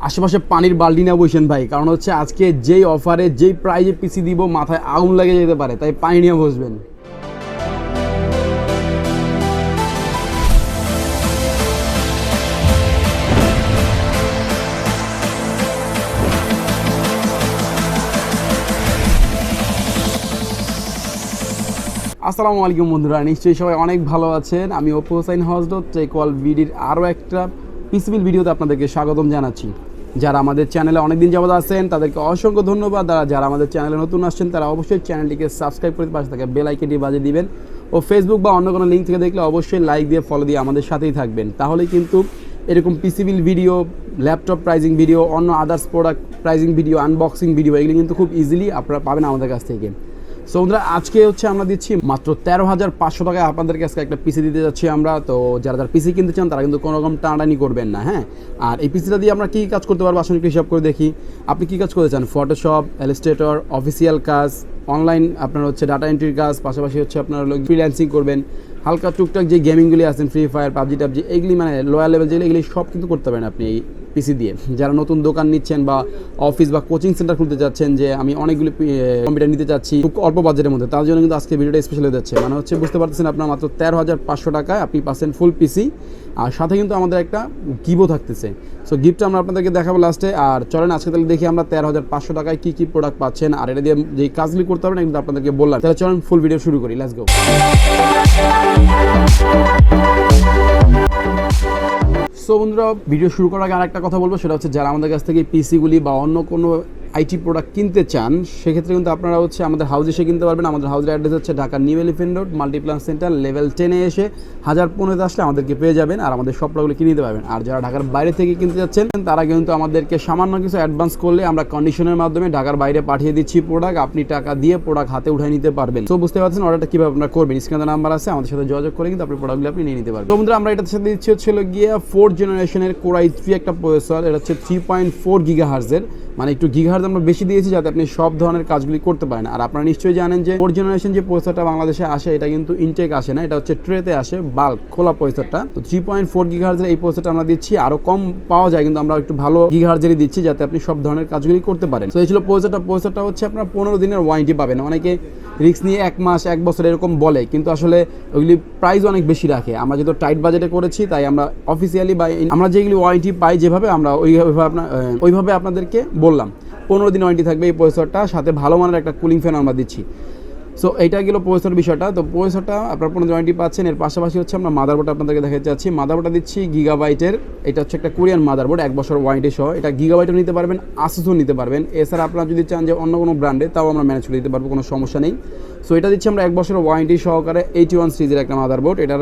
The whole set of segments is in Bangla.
আশেপাশে পানির বালতি না বসেন ভাই, কারণ হচ্ছে আজকে যেই অফারে যেই প্রাইজে পিসি দিব মাথায় আগুন লেগে যেতে পারে, তাই পানি নিয়ে বসবেন। আসসালামু আলাইকুম বন্ধুরা, নিশ্চয়ই সবাই অনেক ভালো আছেন। আমি অপু হোসাইন হজরত টেকওয়াল ভিডির আরও একটা পিসিবিল ভিডিওতে আপনাদেরকে স্বাগতম জানাচ্ছি। যারা আমাদের চ্যানেলে অনেকদিন যাবত আছেন তাদেরকে অসংখ্য ধন্যবাদ। যারা আমাদের চ্যানেলে নতুন আসছেন তারা অবশ্যই চ্যানেলটিকে সাবস্ক্রাইব করে পাশে থাকা বেল আইকনটি বাজিয়ে দিবেন ও ফেসবুক বা অন্য কোনো লিঙ্ক থেকে দেখলে অবশ্যই লাইক দিয়ে ফলো দিয়ে আমাদের সাথেই থাকবেন। তাহলেই কিন্তু এরকম পিসিবিল ভিডিও, ল্যাপটপ প্রাইজিং ভিডিও, অন্য others product pricing video, unboxing video এগুলি কিন্তু খুব ইজিলি আপনারা পাবেন আমাদের কাছ থেকে। সো বন্ধুরা, আজকে হচ্ছে আমরা দিচ্ছি মাত্র 13,500 টাকায় আপনাদেরকে আজকে একটা পিসি দিতে যাচ্ছি আমরা। তো যারা পিসি কিনতে চান তারা কিন্তু কোনো রকম টানাটানি করবেন না, হ্যাঁ। আর এই পিসিটা দিয়ে আমরা কী কাজ করতে পারবো আসলে একটু হিসাব করে দেখি। আপনি কী কাজ করতে চান? ফটোশপ, ইলাস্ট্রেটর, অফিসিয়াল কাজ, অনলাইন আপনার হচ্ছে ডাটা এন্ট্রির কাজ, পাশাপাশি হচ্ছে আপনার ফ্রিল্যান্সিং করবেন, হালকা টুকটাক যে গেমিংগুলি আছেন, ফ্রি ফায়ার, পাবজি টাবজি, এইগুলি মানে লোয়ার লেভেল যেগুলি এগুলি সব কিন্তু করতে পারেন আপনি এই পিসি দিয়ে। যারা নতুন দোকান নিচ্ছেন বা অফিস বা কোচিং সেন্টার খুলতে চাচ্ছেন, যে আমি অনেকগুলি কম্পিউটার নিতে চাচ্ছি খুব অল্প বাজেটের মধ্যে, তার জন্য কিন্তু আজকে ভিডিওটা স্পেশাল হয়ে যাচ্ছে। মানে হচ্ছে বুঝতে পারতেছেন, আপনার মাত্র 13,500 টাকায় আপনি পাচ্ছেন ফুল পিসি, আর সাথে কিন্তু আমাদের একটা গিফটও থাকতেছে। সো গিফটটা আমরা আপনাদেরকে দেখাবো লাস্টে। আর চলেন আজকে তাহলে দেখি আমরা 13,500 টাকায় কী কী প্রোডাক্ট পাচ্ছেন আর এটা দিয়ে যে কাজগুলি করতে পারবেন কিন্তু আপনাদেরকে বললাম। তাহলে চলেন ফুল ভিডিও শুরু করি, লেটস গো। সো বন্ধুরা, ভিডিও শুরু করার আগে আরেকটা কথা বলবো, সেটা হচ্ছে যারা আমাদের কাছ থেকে পিসিগুলি বা অন্য কোনো আইটি প্রোডাক্ট কিনতে চান সেক্ষেত্রে কিন্তু আপনারা হচ্ছে আমাদের হাউস এসে কিনতে পারবেন। আমাদের হাউসের অ্যাড্রেস হচ্ছে Dhaka New Elephant Road Multiplan Centre level 10-এ এসে 1015-তে আসলে আমাদেরকে পেয়ে যাবেন আর আমাদের সবগুলো কিনে নিতে পারবেন। আর যারা ঢাকার বাইরে থেকে কিনতে যাচ্ছেন তারা কিন্তু আমাদেরকে সামান্য কিছু অ্যাডভান্স করলে আমরা কন্ডিশনের মাধ্যমে ঢাকার বাইরে পাঠিয়ে দিচ্ছি প্রোডাক্ট, আপনি টাকা দিয়ে প্রোডাক্ট হাতে উঠাই নিতে পারবেন। তো বুঝতে পারছেন অর্ডারটা কীভাবে আপনারা করবেন। স্ক্রিনে নাম্বার আছে, আমাদের সাথে যোগাযোগ করে কিন্তু আপনি প্রোডাক্টগুলো আপনি নিয়ে নিতে পারবেন। তো বন্ধুরা, আমরা এটার সাথে দিচ্ছি হচ্ছিল গিয়ে 4th জেনারেশনের কোর i3 একটা প্রসেসর। এটা হচ্ছে 3.4 গিগাহার্জের, মানে একটু গিগাহার্জ আমরা বেশি দিয়েছি যাতে আপনি সব ধরনের কাজগুলি করতে পারেন। আর আপনারা নিশ্চয়ই জানেন যে 4th জেনারেশন যে প্রসেসরটা বাংলাদেশে আসে এটা কিন্তু ইনটেক আসে না, এটা হচ্ছে ট্রেতে আসে, বাল্ক খোলা প্রসেসরটা। তো 3.4 গিগাহার্জের এই প্রসেসরটা আমরা দিচ্ছি, আরও কম পাওয়া যায় কিন্তু আমরা একটু ভালো গিগাহার্জেরই দিচ্ছি যাতে আপনি সব ধরনের কাজগুলি করতে পারেন। তো এই ছিল প্রসেসরটা হচ্ছে আপনার 15 দিনের ওয়ারেন্টি পাবেন। অনেকে রিস্ক নিয়ে 1 মাস 1 বছর এরকম বলে, কিন্তু আসলে ওইগুলি প্রাইস অনেক বেশি রাখে। আমরা যেহেতু টাইট বাজেটে করেছি তাই আমরা অফিসিয়ালি বা আমরা যেগুলি ওয়ারেন্টি পাই যেভাবে আমরা ওইভাবে আপনাদেরকে বললাম। 15 দিন ওয়ারেন্টি থাকবে এই প্রসেসরটা, সাথে ভালো মানের একটা কুলিং ফ্যান আমরা দিচ্ছি। সো এইটা গেল প্রসেসর বিষয়টা। তো প্রসেসরটা আপনার 15 দিন ওয়ারেন্টি পাচ্ছেন। এর পাশাপাশি হচ্ছে আমরা মাদারবোর্ডটা আপনাদেরকে দেখাতে চাচ্ছি। মাদারবোর্ডটা দিচ্ছি গিগাবাইটের, এটা হচ্ছে একটা কোরিয়ান মাদারবোর্ড, 1 বছর ওয়ারেন্টি সহ। এটা গিগাবাইটও নিতে পারবেন, আসুসও নিতে পারবেন। এছাড়া আপনারা যদি চান যে অন্য কোনো ব্র্যান্ডে, তাও আমরা ম্যানেজ করে দিতে পারবো, কোনো সমস্যা নেই। সো এটা দিচ্ছি আমরা 1 বছর ওয়ারেন্টি সহকারে 81 সিরিজের একটা মাদারবোর্ড। এটার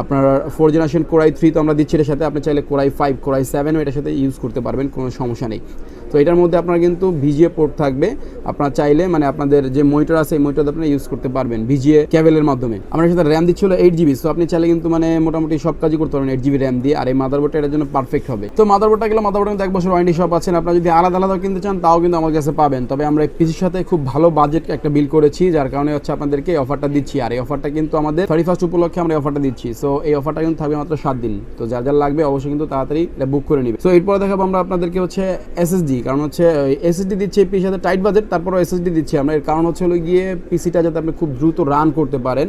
আপনার 4th জেনারেশন কোর i3 তো আমরা দিচ্ছি এর সাথে, আপনি চাইলে কোর i5, কোর i7ও এটার সাথে ইউজ করতে পারবেন, কোনো সমস্যা নেই। তো এটার মধ্যে আপনার কিন্তু ভিজিএ পোর্ট থাকবে, আপনারা চাইলে মানে আপনাদের যে মনিটর আছে এই মনিটর আপনারা ইউজ করতে পারবেন ভিজিএ কেবলের মাধ্যমে। আমরা সাথে র্যাম দিচ্ছি হলো 8GB। সো আপনি চাইলে কিন্তু মানে মোটামুটি সব কাজই করতে পারবেন 8GB র্যাম দিয়ে। আর এই মাদারবোর্ডটা এটার জন্য পারফেক্ট হবে। তো মাদারবোর্ডটা গেলে মাদারবোর্ডের মধ্যে 1 বছর ওয়ারেন্টি সব আছেন। আপনারা যদি আলাদা আলাদা কিনতে চান তাও কিন্তু আমার কাছে পাবেন। তবে আমরা এই পিসির সাথে খুব ভালো বাজেট একটা বিল করেছি, যার কারণে হচ্ছে আপনাদেরকে এই অফারটা দিচ্ছি। আর এই অফারটা কিন্তু আমাদের 31st উপলক্ষে আমরা এই অফারটা দিচ্ছি। সো এই অফারটা কিন্তু থাকবে মাত্র 7 দিন। তো যার যার লাগবে অবশ্যই কিন্তু তাড়াতাড়ি এটা বুক করে নিবে। সো এরপরে দেখাবো আমরা আপনাদেরকে হচ্ছে এসএসডি, কারণ হচ্ছে এসএসডি দিচ্ছি এই পিসির সাথে টাইট বাজেট, তারপরে এসএসডি দিচ্ছি আমরা। এর কারণ হচ্ছে হলো গিয়ে পিসিটা যাতে আপনি খুব দ্রুত রান করতে পারেন,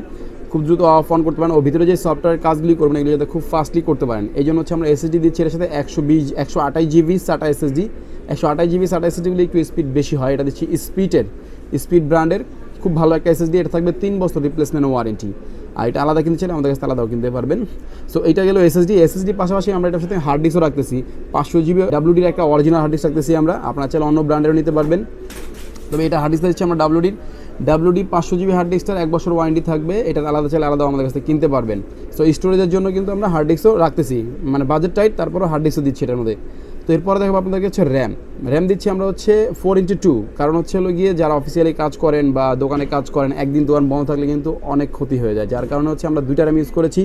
খুব দ্রুত অফ অন করতে পারেন, ও ভিতরে যে সফটওয়্যার কাজগুলি করবেন এগুলো যাতে খুব ফাস্টলি করতে পারেন। এই জন্য হচ্ছে আমরা এসএসডি দিচ্ছি এর সাথে 128GB SATA SSD. 128GB SATA এসএসডিগুলি একটু স্পিড বেশি হয়। এটা দিচ্ছি স্পিড ব্র্যান্ডের খুব ভালো একটা এসএসডি। এটা থাকবে 3 বছর রিপ্লেসমেন্ট ওয়ারেন্টি। আর এটা আলাদা কিনতে চাইলে আমাদের কাছে আলাদাও কিনতে পারবেন। সো এটা গেল এসএসডি পাশাপাশি আমরা এটার সাথে হার্ড ডিস্কও রাখতেছি, 500GB WD-র একটা অরিজিনাল হার্ড ডিস্ক রাখতেছি আমরা। আপনারা চাইলে অন্য ব্র্যান্ডেরও নিতে পারবেন। তবে এটা হার্ড ডিস্ক দিচ্ছি আমরা WD 500GB হার্ড ডিস্কটার 1 বছর ওয়ারেন্টি থাকবে। এটা আলাদা চাইলে আলাদাও আমাদের কাছে কিনতে পারবেন। সো স্টোরেজের জন্য কিন্তু আমরা হার্ড ডিস্কও রাখতেছি, মানে বাজেট টাইট, তারপরও হার্ড ডিস্কও দিচ্ছি এটার মধ্যে। তো এরপরে দেখবো আপনাদেরকে হচ্ছে র্যাম দিচ্ছি আমরা হচ্ছে 4x2, কারণ হচ্ছে হলো গিয়ে যারা অফিসিয়ালি কাজ করেন বা দোকানে কাজ করেন, একদিন দোকান বন্ধ থাকলে কিন্তু অনেক ক্ষতি হয়ে যায়, যার কারণে হচ্ছে আমরা 2টা র্যাম ইউজ করেছি।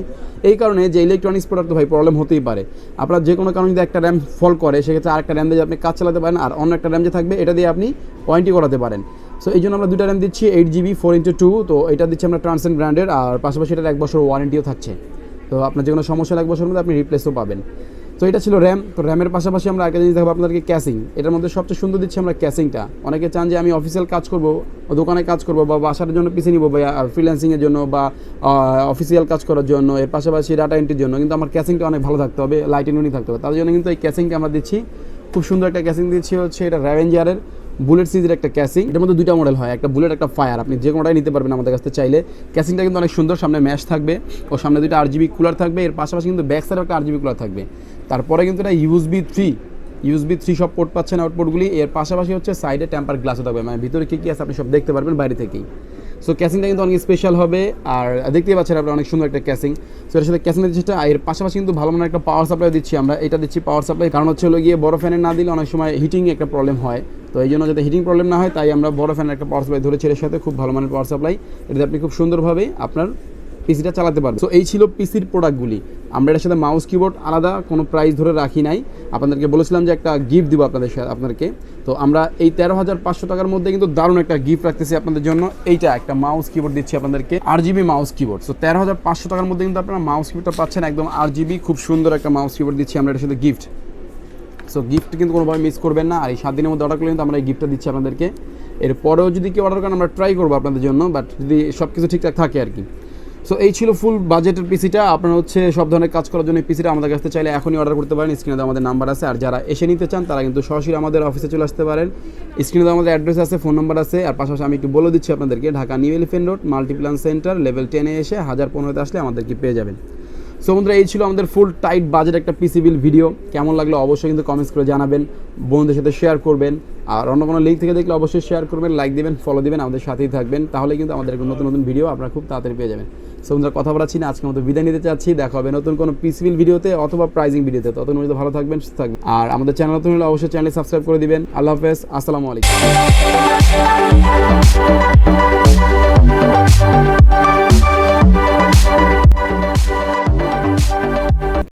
এই কারণে যে ইলেকট্রনিক্স প্রোডাক্ট তো ভাই প্রবলেম হতেই পারে, আপনার যে কোনো কারণে যদি একটা র্যাম ফল করে সেক্ষেত্রে আরেকটা র্যাম দিয়ে আপনি কাজ চালাতে পারেন, আর অন্য একটা র্যাম যে থাকবে এটা দিয়ে আপনি ওয়ারেন্টি করাতে পারেন। সো এই জন্য আমরা 2টা র্যাম দিচ্ছি 8GB 4x2। তো এটা দিচ্ছি আমরা ট্রান্সেন্ট ব্র্যান্ডের, আর পাশাপাশি এটার 1 বছর ওয়ারেন্টিও থাকছে। তো আপনার যে কোনো সমস্যা 1 বছরের মধ্যে আপনি রিপ্লেসও পাবেন। তো এটা ছিল র্যাম। তো র্যামের পাশাপাশি আমরা একটা জিনিস দেখাবো আপনাদেরকে, ক্যাসিং। এটার মধ্যে সবচেয়ে সুন্দর দিচ্ছি আমরা ক্যাসিংটা। অনেকে চান যে আমি অফিসিয়াল কাজ করব, দোকানে কাজ করব, বা বাসার জন্য পিসি নিব, বা ফ্রিল্যান্সিংয়ের জন্য, বা অফিসিয়াল কাজ করার জন্য, এর পাশাপাশি ডাটা এন্ট্রির জন্য, কিন্তু আমার ক্যাসিংটা অনেক ভালো থাকতে হবে, লাইট ইউনিক থাকতে হবে। তার জন্য কিন্তু এই ক্যাসিংটা আমরা দিচ্ছি। খুব সুন্দর একটা ক্যাসিং দিচ্ছি, হচ্ছে এটা র্যাভেঞ্জারের বুলেট সিরিজের একটা ক্যাসিং। এটার মধ্যে দুইটা মডেল হয়, একটা বুলেট, একটা ফায়ার। আপনি যে কোনোটাই নিতে পারবেন আমাদের কাছ থেকে চাইলে। ক্যাসিংটা কিন্তু অনেক সুন্দর, সামনে ম্যাশ থাকবে ও সামনে দুইটা আরজিবি কুলার থাকবে, এর পাশাপাশি কিন্তু ব্যাক সাইডে একটা আরজিবি কুলার থাকবে। তারপরে কিন্তু এটা ইউএসবি 3 সব পোর্ট পাচ্ছেন, আউটপোর্টগুলি। এর পাশাপাশি হচ্ছে সাইডে টেম্পার গ্লাসও থাকবে, মানে ভিতরে কী কী আছে আপনি সব দেখতে পারবেন বাইরে থেকেই। সো ক্যাসিংটা কিন্তু অনেক স্পেশাল হবে, আর দেখতেই পাচ্ছেন আপনার অনেক সুন্দর একটা ক্যাসিং। সো এর সাথে ক্যাসিং দিচ্ছি, এর পাশাপাশি কিন্তু ভালো মানের একটা পাওয়ার সাপ্লাই দিচ্ছি আমরা। এটা দিচ্ছি পাওয়ার সাপ্লাই, কারণ হচ্ছে হলো গিয়ে বড় ফ্যানের না দিলে অনেক সময় হিটিং একটা প্রবলেম হয়। তো এই জন্য যাতে হিটিং প্রবলেম না হয়, তাই আমরা বড় ফ্যানের একটা পাওয়ার সাপ্লাই ধরেছি এর সাথে, খুব ভালো মানের পাওয়ার সাপ্লাই। এটাতে আপনি খুব সুন্দরভাবে আপনার পিসিটা চালাতে পারবেন। সো এই ছিল পিসির প্রোডাক্টগুলি। আমরা এটার সাথে মাউস কিবোর্ড আলাদা কোনো প্রাইস ধরে রাখি নাই, আপনাদেরকে বলেছিলাম যে একটা গিফট দিব আপনাদেরকে। তো আমরা এই 13,500 টাকার মধ্যে কিন্তু দারুণ একটা গিফট রাখতেছি আপনাদের জন্য। এইটা একটা মাউস কিবোর্ড দিচ্ছি আপনাদেরকে, আরজিবি মাউস কিবোর্ড। সো 13,500 টাকার মধ্যে কিন্তু আপনারা মাউস কিবোর্ডটা পাচ্ছেন একদম আরজিবি, খুব সুন্দর একটা মাউস কিবোর্ড দিচ্ছি আমরা এটার সাথে গিফট। সো গিফট কিন্তু কোনোভাবে মিস করবেন না। আর এই 7 দিনের মধ্যে অর্ডার করলে কিন্তু আমরা এই গিফটটা দিচ্ছি আপনাদেরকে। এরপরেও যদি কেউ অর্ডার করেন আমরা ট্রাই করবো আপনাদের জন্য, বাট যদি সব কিছু ঠিকঠাক থাকে আর কি। সো এই ছিল ফুল বাজেটের পিসিটা। আপনারা হচ্ছে সব ধরনের কাজ করার জন্য এই পিসিটা আমাদের কাছ থেকে চাইলে এখনই অর্ডার করতে পারেন। স্ক্রিনে আমাদের নাম্বার আছে, আর যারা এসে নিতে চান তারা কিন্তু সরাসরি আমাদের অফিসে চলে আসতে পারেন। স্ক্রিনে আমাদের অ্যাড্রেস আছে, ফোন নাম্বার আছে, আর পাশাপাশি আমি একটু বলে দিচ্ছি আপনাদেরকে, Dhaka New Elephant Road Multiplan Centre level 10-এ এসে 1015-তে আসলে আমাদেরকে পেয়ে যাবেন। সো বন্ধুরা, এই ছিল আমাদের ফুল টাইট বাজেট একটা পিসি বিল ভিডিও। কেমন লাগলো অবশ্যই কিন্তু কমেন্টস করে জানাবেন, বন্ধুদের সাথে শেয়ার করবেন, আর অন্য কোনো লিঙ্ক থেকে দেখলে অবশ্যই শেয়ার করবেন, লাইক দিবেন, ফলো দিবেন, আমাদের সাথেই থাকবেন। তাহলে কিন্তু আমাদের নতুন নতুন ভিডিও আপনারা খুব তাড়াতাড়ি পেয়ে যাবেন। সো বন্ধুরা, কথা বলাচ্ছি না, আজকের মতো বিদায় নিতে চাচ্ছি। দেখা হবে নতুন কোনো পিসি বিল ভিডিওতে অথবা প্রাইজিং ভিডিওতে। ততক্ষণ পর্যন্ত ভালো থাকবেন, সুস্থ থাকবেন, আর আমাদের চ্যানেল নতুন হলে অবশ্যই চ্যানেল সাবস্ক্রাইব করে দিবেন। আল্লাহ হাফেজ, আসসালামু আলাইকুম।